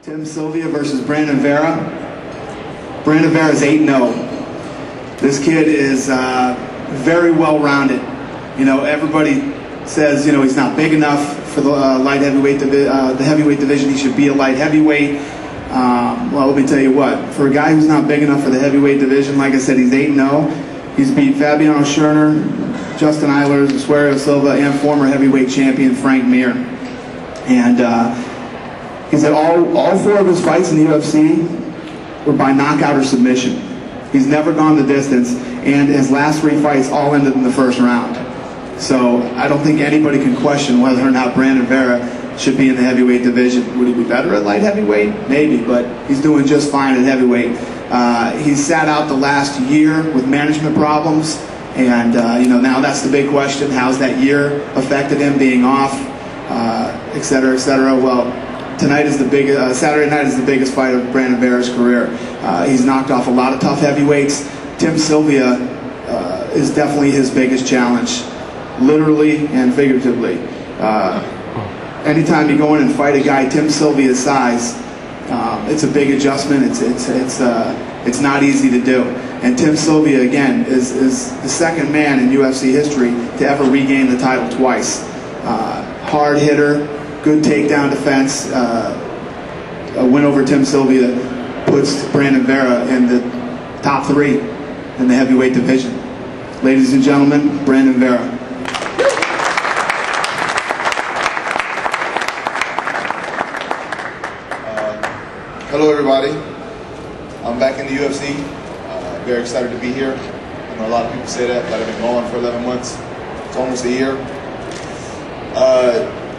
Tim Sylvia versus Brandon Vera. Brandon Vera is 8-0. This kid is very well-rounded. You know, everybody says, you know, he's not big enough for the light heavyweight the heavyweight division. He should be a light heavyweight. Well, let me tell you what. For a guy who's not big enough for the heavyweight division, like I said, he's 8-0. He's beat Fabiano Scherner, Justin Eilers, Stephan Silva, and former heavyweight champion Frank Mir. And he's at all four of his fights in the UFC were by knockout or submission. He's never gone the distance, and his last 3 fights all ended in the first round. So I don't think anybody can question whether or not Brandon Vera should be in the heavyweight division. Would he be better at light heavyweight? Maybe, but he's doing just fine at heavyweight. He's sat out the last year with management problems, and you know, now that's the big question. How's that year affected him being off, et cetera, et cetera? Well, tonight is the big, Saturday night is the biggest fight of Brandon Vera's career. He's knocked off a lot of tough heavyweights. Tim Sylvia is definitely his biggest challenge, literally and figuratively. Anytime you go in and fight a guy Tim Sylvia's size, it's a big adjustment. It's not easy to do. And Tim Sylvia, again, is the second man in UFC history to ever regain the title twice. Hard hitter, good takedown defense. A win over Tim Sylvia puts Brandon Vera in the top 3 in the heavyweight division. Ladies and gentlemen, Brandon Vera. Hello everybody, I'm back in the UFC, very excited to be here. I know a lot of people say that I've been gone for 11 months, it's almost a year.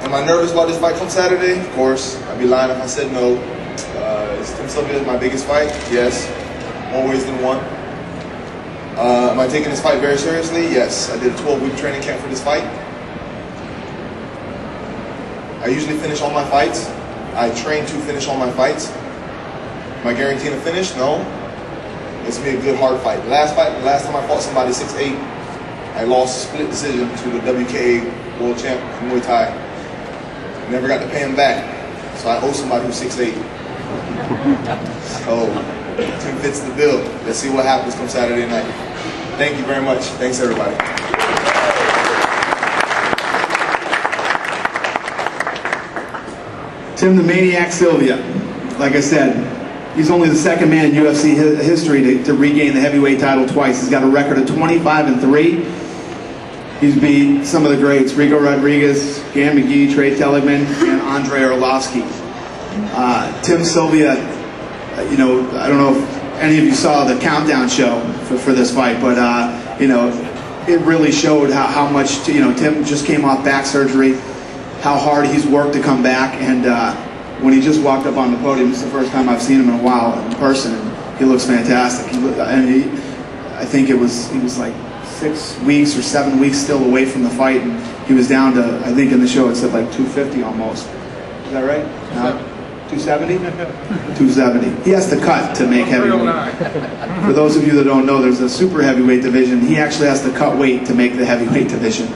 Am I nervous about this fight come Saturday? Of course, I'd be lying if I said no. Is Tim Sylvia my biggest fight? Yes, more ways than one. Am I taking this fight very seriously? Yes, I did a 12-week training camp for this fight. I usually finish all my fights. I train to finish all my fights. Am I guaranteed to finish? No. It's gonna be a good hard fight. The last time I fought somebody 6'8", I lost a split decision to the WKA world champ in Muay Thai. Never got to pay him back, so I owe somebody who's 6'8". So Tim fits the bill. Let's see what happens come Saturday night. Thank you very much. Thanks everybody. Tim the Maniac Sylvia. Like I said, he's only the second man in UFC history to regain the heavyweight title twice. He's got a record of 25-3. He's beat some of the greats: Rico Rodriguez, Dan McGee, Trey Telligman, and Andrei Arlovsky. Tim Sylvia, you know, I don't know if any of you saw the countdown show for this fight, but you know, it really showed how much, you know, Tim just came off back surgery, how hard he's worked to come back, and when he just walked up on the podium, it's the first time I've seen him in a while in person, and he looks fantastic. I think he was like 6 weeks or 7 weeks still away from the fight, and he was down to, I think in the show it said like 250 almost. Is that right? No? 270? 270. He has to cut to make heavyweight. For those of you that don't know, there's a super heavyweight division. He actually has to cut weight to make the heavyweight division,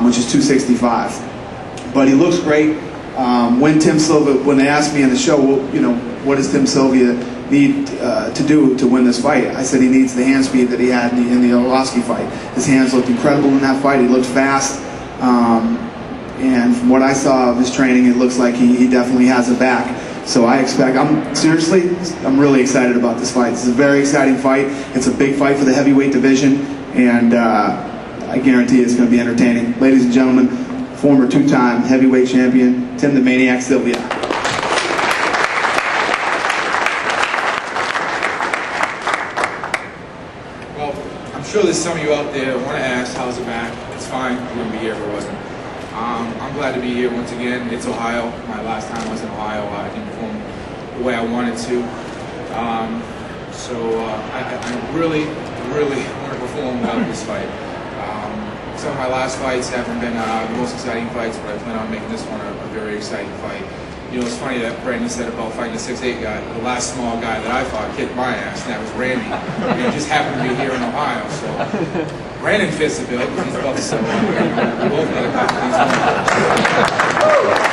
which is 265. But he looks great. When they asked me in the show, well, you know, what does Tim Sylvia need to do to win this fight? I said he needs the hand speed that he had in the Arlovsky fight. His hands looked incredible in that fight. He looked fast. And from what I saw of his training, it looks like he definitely has it back. So I'm really excited about this fight. This is a very exciting fight. It's a big fight for the heavyweight division, and I guarantee it's going to be entertaining. Ladies and gentlemen, former 2-time heavyweight champion, Tim the Maniac Sylvia. Well, I'm sure there's some of you out there that want to ask, how's it back? It's fine. I wouldn't be here if it wasn't. I'm glad to be here once again. It's Ohio. My last time I was in Ohio, I didn't perform the way I wanted to. I really want to perform well in this fight. Some of my last fights haven't been the most exciting fights, but I plan on making this one a very exciting fight. You know, it's funny that Brandon said about fighting a 6'8" guy. The last small guy that I fought kicked my ass, and that was Randy. And it just happened to be here in Ohio, so Brandon fits the bill because he's buff, so we both got a couple of these ones.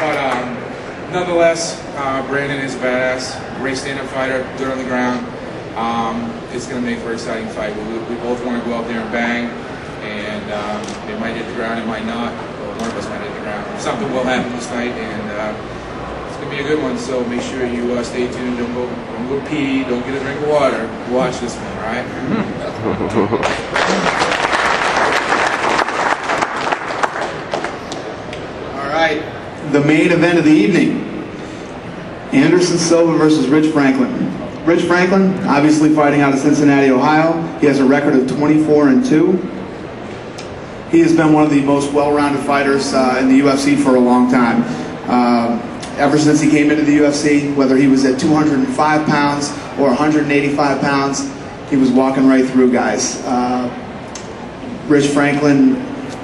But nonetheless, Brandon is a badass, great stand-up fighter, good on the ground. It's going to make for an exciting fight. We both want to go out there and bang, and it might hit the ground, it might not, but one of us might hit the ground. Something will happen this night, and it's going to be a good one, so make sure you stay tuned. Don't go pee, don't get a drink of water. Watch this one, all right? All right, the main event of the evening. Anderson Silva versus Rich Franklin. Rich Franklin, obviously fighting out of Cincinnati, Ohio. He has a record of 24-2. He has been one of the most well-rounded fighters in the UFC for a long time. Ever since he came into the UFC, whether he was at 205 pounds or 185 pounds, he was walking right through guys. Rich Franklin,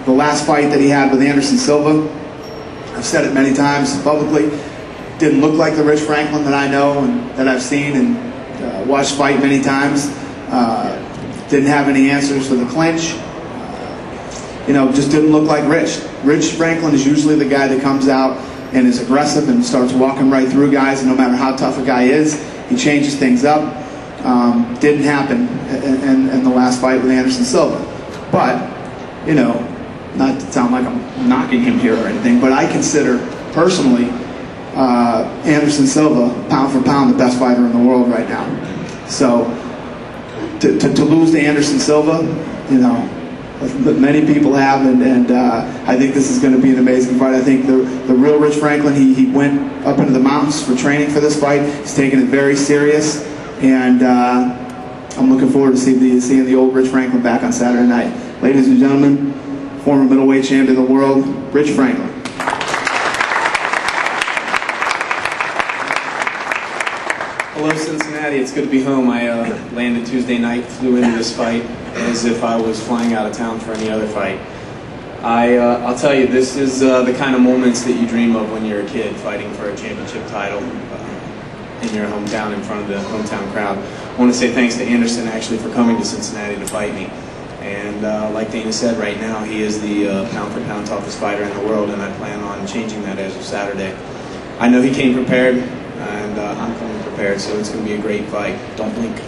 the last fight that he had with Anderson Silva, I've said it many times publicly, didn't look like the Rich Franklin that I know and that I've seen and watched fight many times. Didn't have any answers for the clinch. Just didn't look like Rich. Rich Franklin is usually the guy that comes out and is aggressive and starts walking right through guys, and no matter how tough a guy is, he changes things up. Didn't happen in the last fight with Anderson Silva. But, not to sound like I'm knocking him here or anything, but I consider personally Anderson Silva, pound for pound, the best fighter in the world right now. So to lose to Anderson Silva, many people have, and I think this is going to be an amazing fight. I think the real Rich Franklin, he went up into the mountains for training for this fight. He's taking it very serious, and I'm looking forward to seeing the old Rich Franklin back on Saturday night. Ladies and gentlemen, former middleweight champion of the world, Rich Franklin. Hello, Cincinnati. It's good to be home. I landed Tuesday night, flew into this fight as if I was flying out of town for any other fight. I'll tell you, this is the kind of moments that you dream of when you're a kid, fighting for a championship title in your hometown in front of the hometown crowd. I want to say thanks to Anderson actually for coming to Cincinnati to fight me. And like Dana said, right now he is the pound for pound toughest fighter in the world, and I plan on changing that as of Saturday. I know he came prepared, and I'm coming prepared, so it's going to be a great fight. Don't blink.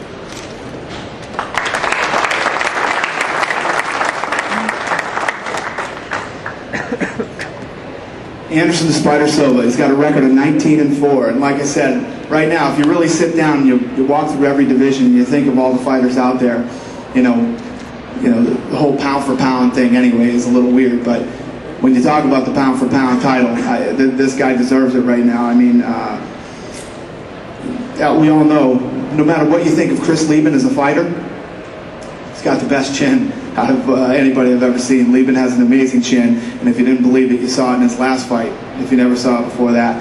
Anderson the Spider Silva, he's got a record of 19-4, and like I said, right now, if you really sit down and you walk through every division and you think of all the fighters out there, the whole pound for pound thing anyway is a little weird, but when you talk about the pound for pound title, this guy deserves it right now. I mean, we all know, no matter what you think of Chris Lieben as a fighter, he's got the best chin out of anybody I've ever seen. Lieben has an amazing chin, and if you didn't believe it, you saw it in his last fight. If you never saw it before that,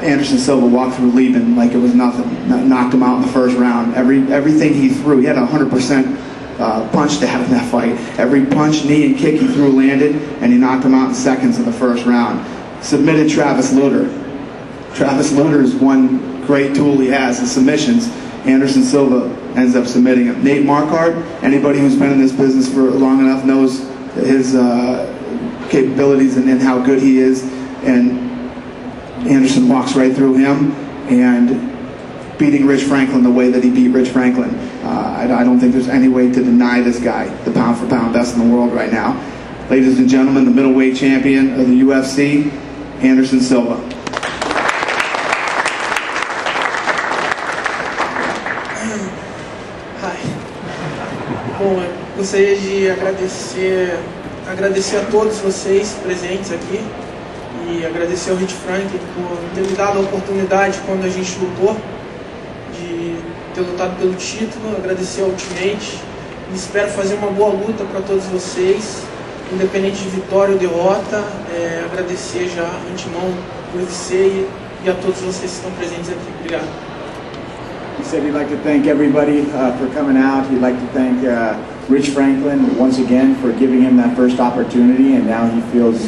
Anderson Silva walked through Lieben like it was nothing, knocked him out in the first round. Everything he threw, he had 100% punch to have in that fight. Every punch, knee, and kick he threw landed, and he knocked him out in seconds in the first round. Submitted Travis Lutter. Travis Lutter is one great tool he has, his submissions. Anderson Silva ends up submitting him. Nate Marquardt, anybody who's been in this business for long enough knows his capabilities and how good he is, and Anderson walks right through him, and beating Rich Franklin the way that he beat Rich Franklin. I don't think there's any way to deny this guy the pound for pound best in the world right now. Ladies and gentlemen, the middleweight champion of the UFC, Anderson Silva. Bom, eu gostaria de agradecer a todos vocês presentes aqui e agradecer ao Rich Franklin por ter me dado a oportunidade quando a gente lutou, de ter lutado pelo título, agradecer ao Ultimate e espero fazer uma boa luta para todos vocês, independente de vitória ou derrota. Agradecer já antemão o UFC e a todos vocês que estão presentes aqui. Obrigado. He said he'd like to thank everybody for coming out. He'd like to thank Rich Franklin once again for giving him that first opportunity, and now he feels,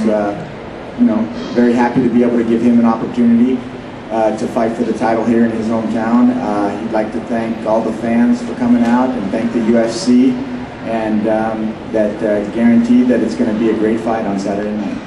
very happy to be able to give him an opportunity to fight for the title here in his hometown. He'd like to thank all the fans for coming out and thank the UFC, and that guarantee that it's going to be a great fight on Saturday night.